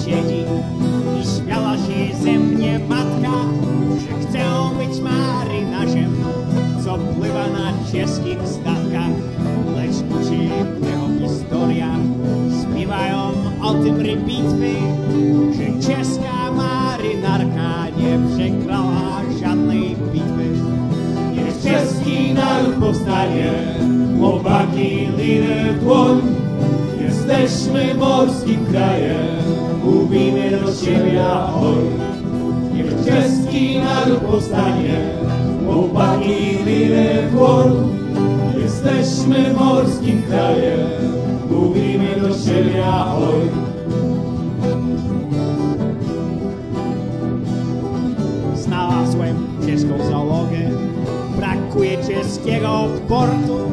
siedzi i śmiała się ze mnie matka, że chcę być marynarzem, co pływa na czeskich statkach. Lecz uczy jego historia, śpiewają o tym bitwy, że czeska marynarka nie przegrała żadnej bitwy. Niech czeski naród powstanie, chłopaki, linę w dłoń. Jesteśmy morskim krajem, mówimy do siebie ahoj. Niech czeski naród powstanie, chłopaki, linę w dłoń. Jesteśmy morskim krajem, mówimy do siebie ahoj. Znalazłem czeską załogę, brakuje czeskiego portu.